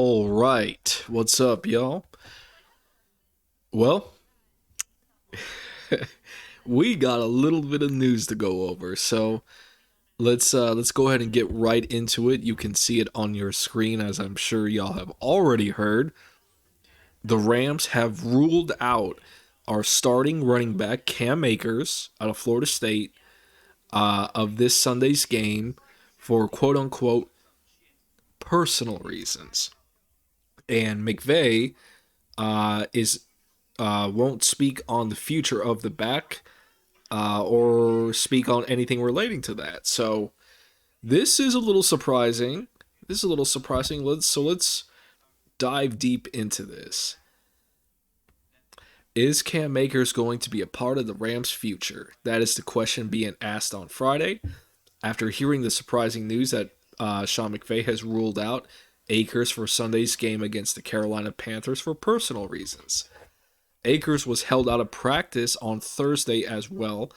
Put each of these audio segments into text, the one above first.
All right, what's up, y'all? Well, we got a little bit of news to go over, so let's go ahead and get right into it. You can see it on your screen, as I'm sure y'all have already heard. The Rams have ruled out our starting running back Cam Akers out of Florida State of this Sunday's game for quote unquote personal reasons. And McVay is won't speak on the future of the back or speak on anything relating to that. So this is a little surprising. Let's dive deep into this. Is Cam Akers going to be a part of the Rams' future? That is the question being asked on Friday after hearing the surprising news that Sean McVay has ruled out Akers for Sunday's game against the Carolina Panthers for personal reasons. Akers was held out of practice on Thursday as well,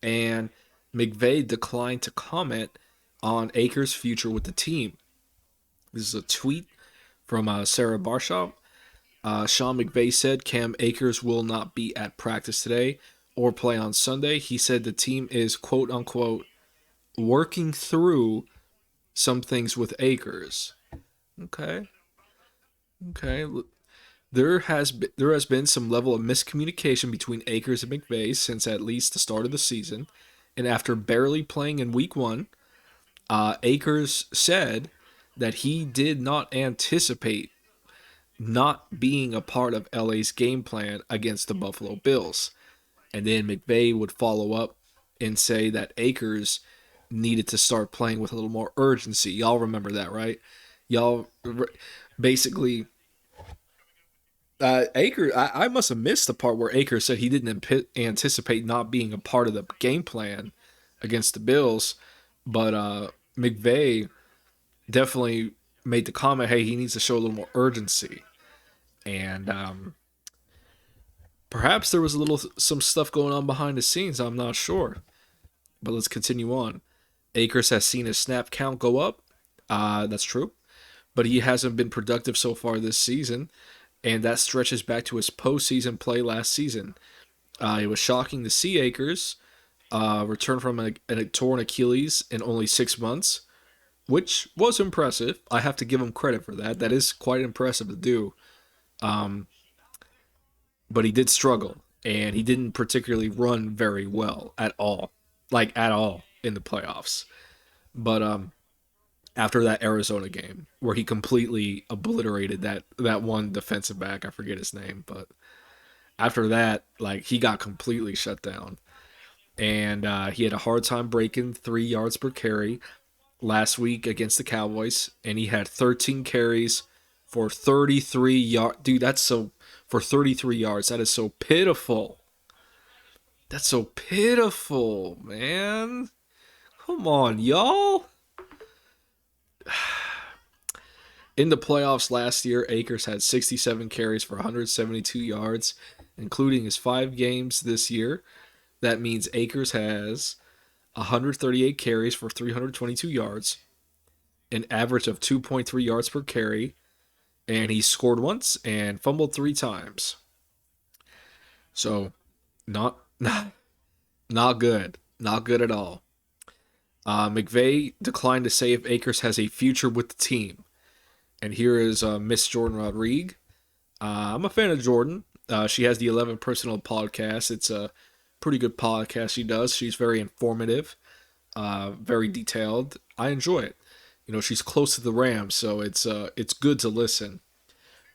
and McVay declined to comment on Akers' future with the team. This is a tweet from Sarah Barshaw. Sean McVay said Cam Akers will not be at practice today or play on Sunday. He said the team is quote unquote working through some things with Akers. Okay, okay. There has been some level of miscommunication between Akers and McVay since at least the start of the season, and after barely playing in Week 1, Akers said that he did not anticipate not being a part of LA's game plan against the Buffalo Bills. And then McVay would follow up and say that Akers needed to start playing with a little more urgency. Y'all remember that, right? Y'all basically Akers. I must have missed the part where Akers said he didn't anticipate not being a part of the game plan against the Bills, but McVay definitely made the comment, "Hey, he needs to show a little more urgency." And perhaps there was a little some stuff going on behind the scenes. I'm not sure, but let's continue on. Akers has seen his snap count go up. That's true, but he hasn't been productive so far this season, and that stretches back to his postseason play last season. It was shocking to see Akers return from a torn Achilles in only 6 months, which was impressive. I have to give him credit for that. That is quite impressive to do. Um, but he did struggle, and he didn't particularly run very well at all, like at all in the playoffs. But after that Arizona game where he completely obliterated that one defensive back, I forget his name, but after that, like he got completely shut down, and he had a hard time breaking 3 yards per carry last week against the Cowboys, and he had 13 carries for 33 yards. Dude, that's so for 33 yards. That is so pitiful. That's so pitiful, man. Come on, y'all. In the playoffs last year, Akers had 67 carries for 172 yards, including his 5 games this year. That means Akers has 138 carries for 322 yards, an average of 2.3 yards per carry, and he scored once and fumbled 3 times. So, not not good, not good at all. McVay declined to say if Akers has a future with the team. And here is Miss Jordan Rodriguez. I'm a fan of Jordan. She has the 11 Personal podcast. It's a pretty good podcast she does. She's very informative, very detailed. I enjoy it. You know, she's close to the Rams, so it's good to listen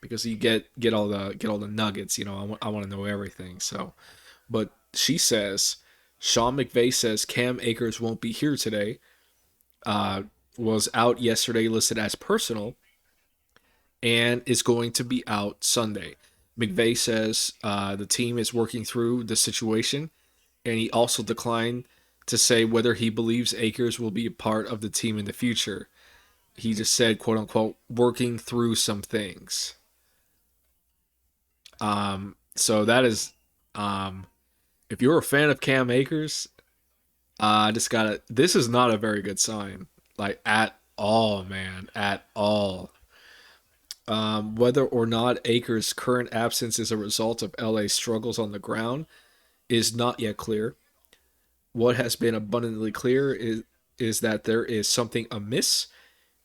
because you get all the nuggets. You know, I want to know everything. So, but she says Sean McVay says Cam Akers won't be here today. Uh, was out yesterday, listed as personal, and is going to be out Sunday. McVay says the team is working through the situation, and he also declined to say whether he believes Akers will be a part of the team in the future. He just said, quote unquote, working through some things. So that is, um, if you're a fan of Cam Akers, I just gotta. This is not a very good sign, like at all, man, at all. Whether or not Akers' current absence is a result of LA's struggles on the ground is not yet clear. What has been abundantly clear is that there is something amiss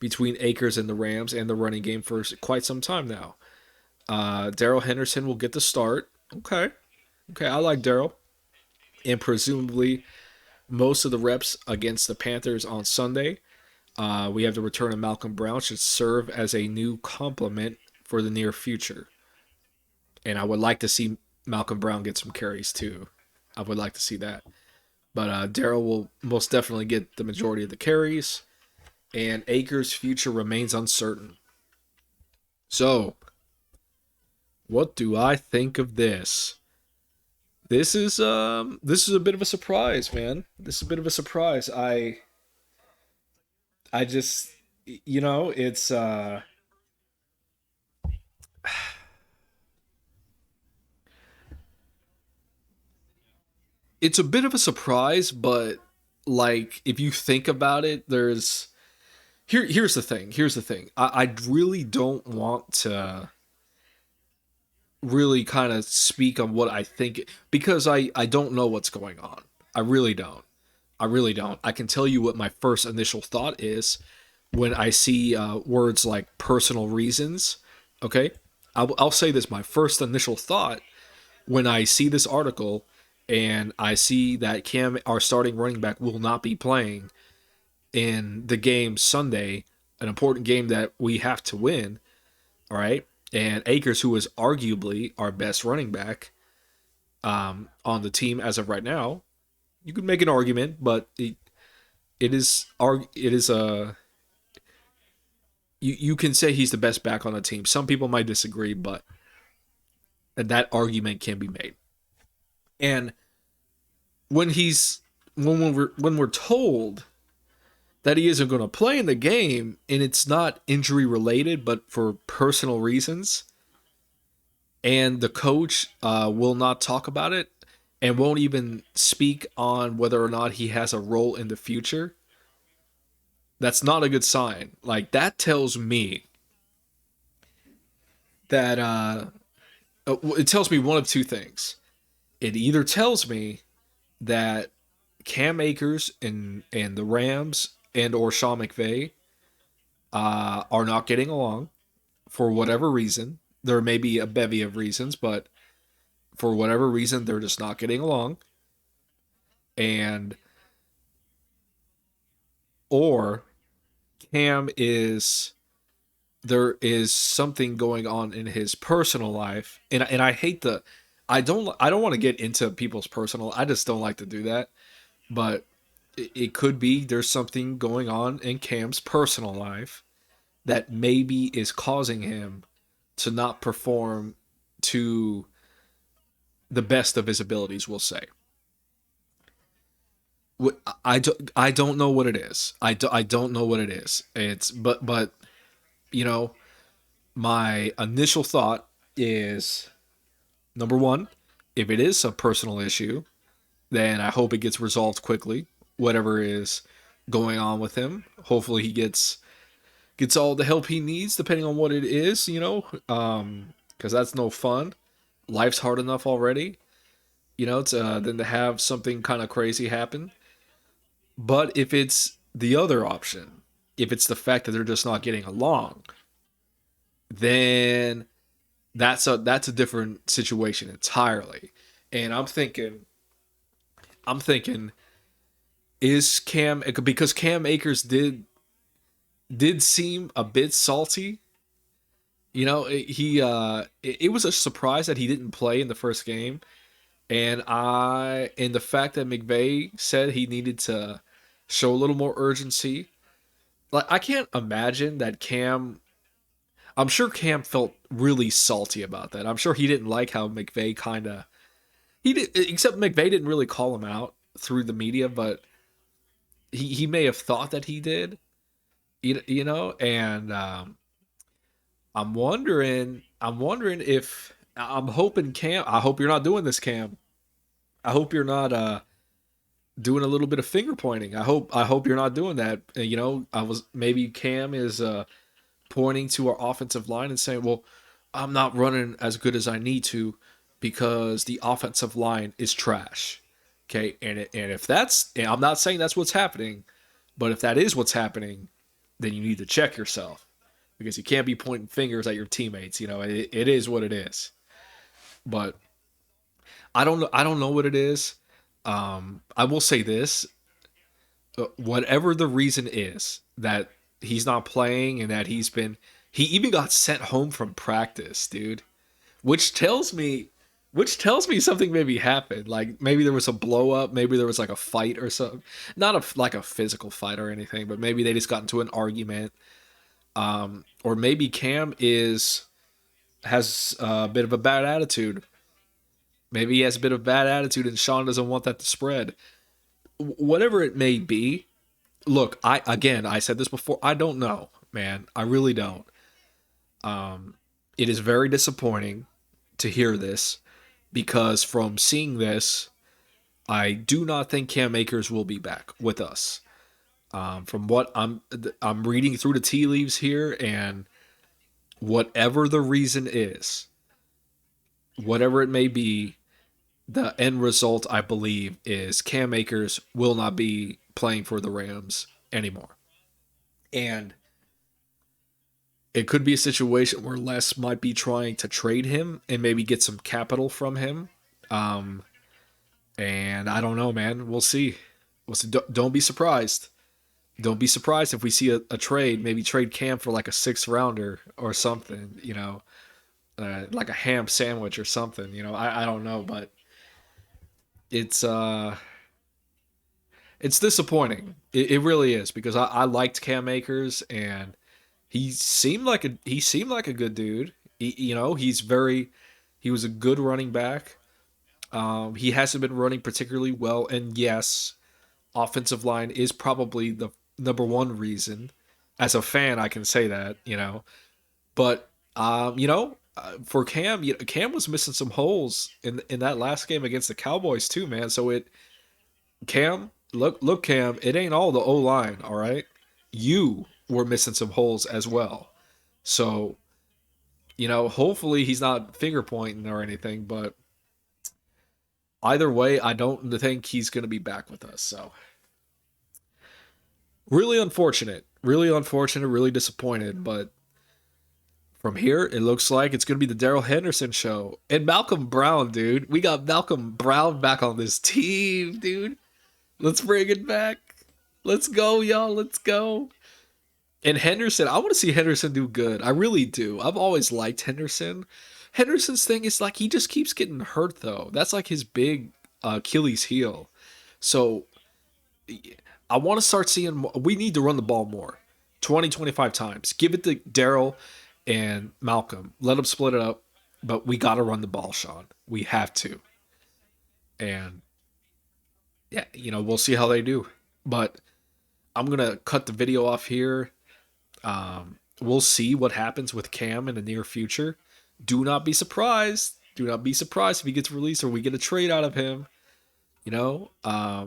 between Akers and the Rams and the running game for quite some time now. Darrell Henderson will get the start. Okay. Okay, I like Darrell. And presumably most of the reps against the Panthers on Sunday. We have the return of Malcolm Brown, should serve as a new complement for the near future. And I would like to see Malcolm Brown get some carries too. I would like to see that. But Darrell will most definitely get the majority of the carries, and Akers' future remains uncertain. So, what do I think of this? This is a bit of a surprise, man. This is a bit of a surprise. I just it's a bit of a surprise, but like if you think about it, here's the thing. Here's the thing. I really don't want to really kind of speak on what I think because I don't know what's going on. I really don't. I really don't. I can tell you what my first initial thought is when I see words like personal reasons. Okay, I'll say this. My first initial thought when I see this article and I see that Cam, our starting running back, will not be playing in the game Sunday, an important game that we have to win. All right, and Akers, who is arguably our best running back on the team as of right now, you could make an argument, but it is a you can say he's the best back on the team. Some people might disagree, but that argument can be made. And when he's when we're told that he isn't going to play in the game and it's not injury related but for personal reasons, and the coach will not talk about it and won't even speak on whether or not he has a role in the future, that's not a good sign. Like that tells me that it tells me one of two things. It either tells me that Cam Akers and the Rams and or Sean McVay are not getting along for whatever reason. There may be a bevy of reasons, but for whatever reason, they're just not getting along. And or Cam is there is something going on in his personal life, and I hate the I don't want to get into people's personal. I just don't like to do that, but it could be there's something going on in Cam's personal life that maybe is causing him to not perform to the best of his abilities. We'll say. I don't know what it is. I don't know what it is. It's but you know my initial thought is number one, if it is a personal issue, then I hope it gets resolved quickly. Whatever is going on with him, hopefully he gets all the help he needs, depending on what it is. Because that's no fun. Life's hard enough already. Than to have something kind of crazy happen. But if it's the other option, if it's the fact that they're just not getting along, then that's a different situation entirely. And I'm thinking, is Cam because Cam Akers did seem a bit salty. It was a surprise that he didn't play in the first game, and the fact that McVay said he needed to show a little more urgency. Like I can't imagine that Cam. I'm sure Cam felt really salty about that. I'm sure he didn't like how McVay kind of he did, except McVay didn't really call him out through the media, but he may have thought that he did. And I'm wondering if I'm hoping Cam. I hope you're not doing this, Cam. I hope you're not doing a little bit of finger pointing. I hope you're not doing that. I was maybe Cam is pointing to our offensive line and saying, well, I'm not running as good as I need to because the offensive line is trash. Okay. And if that's, and I'm not saying that's what's happening, but if that is what's happening, then you need to check yourself because you can't be pointing fingers at your teammates. It is what it is. But I don't know. I don't know what it is. I will say this: whatever the reason is that he's not playing and that he even got sent home from practice, dude. Which tells me, something maybe happened. Like maybe there was a blow up, maybe there was like a fight or something. Not like a physical fight or anything, but maybe they just got into an argument. Or maybe Cam has a bit of a bad attitude. Maybe he has a bit of bad attitude, and Sean doesn't want that to spread. Whatever it may be, look, I said this before. I don't know, man. I really don't. It is very disappointing to hear this because from seeing this, I do not think Cam Akers will be back with us. From what I'm reading through the tea leaves here, and whatever the reason is, whatever it may be, the end result I believe is Cam Akers will not be playing for the Rams anymore, and it could be a situation where Les might be trying to trade him and maybe get some capital from him. Um, and I don't know, man. We'll see. We'll see. Don't be surprised. Don't be surprised if we see a trade. Maybe trade Cam for like a sixth rounder or something. Like a ham sandwich or something. I don't know, but it's it's disappointing. It really is because I liked Cam Akers and he seemed like a good dude. He was a good running back. He hasn't been running particularly well, and yes, offensive line is probably the number one reason. As a fan, I can say that, but for Cam, Cam was missing some holes in that last game against the Cowboys too, man. So Cam, look, Cam, it ain't all the O line, all right. You were missing some holes as well. So hopefully he's not finger pointing or anything, but either way, I don't think he's going to be back with us. So really unfortunate, really disappointed. But from here, it looks like it's going to be the Darrell Henderson show and Malcolm Brown, dude. We got Malcolm Brown back on this team, dude. Let's bring it back. Let's go, y'all. Let's go. And Henderson, I want to see Henderson do good. I really do. I've always liked Henderson. Henderson's thing is like he just keeps getting hurt though. That's like his big Achilles heel. So I want to start seeing. We need to run the ball more, 20, 25 times. Give it to Darrell and Malcolm. Let them split it up. But we got to run the ball, Sean. We have to. And yeah, we'll see how they do. But I'm gonna cut the video off here. We'll see what happens with Cam in the near future. Do not be surprised. Do not be surprised if he gets released or we get a trade out of him. I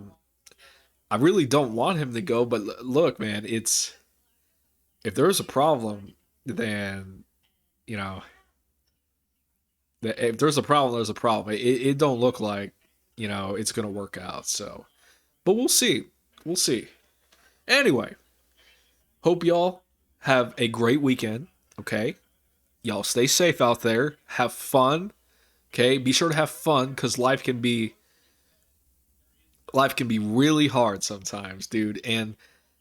really don't want him to go, but look, man, if there's a problem, then you know, if there's a problem, there's a problem. It don't look like it's gonna work out. So, but we'll see. We'll see. Anyway, hope y'all have a great weekend. Okay, y'all stay safe out there. Have fun. Okay, be sure to have fun because life can be really hard sometimes, dude. And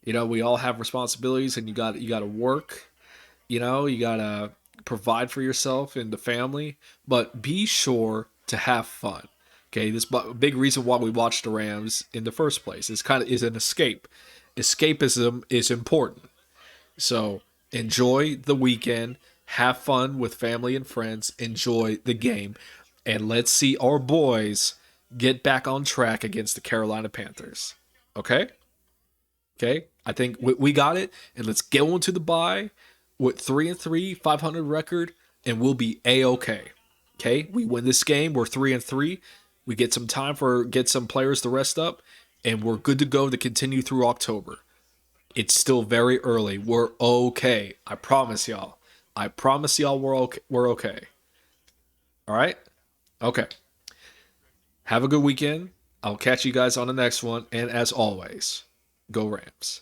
we all have responsibilities, and you got to work. You got to provide for yourself and the family, but be sure to have fun. Okay, this big reason why we watch the Rams in the first place is an escape. Escapism is important. So enjoy the weekend, have fun with family and friends, enjoy the game, and let's see our boys get back on track against the Carolina Panthers. Okay? Okay? I think we got it, and let's go into the bye with 3-3, 500 record, and we'll be A-okay. Okay? We win this game, we're 3-3. We get some time get some players to rest up, and we're good to go to continue through October. It's still very early. We're okay. I promise y'all. I promise y'all we're okay. We're okay. All right? Okay. Have a good weekend. I'll catch you guys on the next one. And as always, go Rams.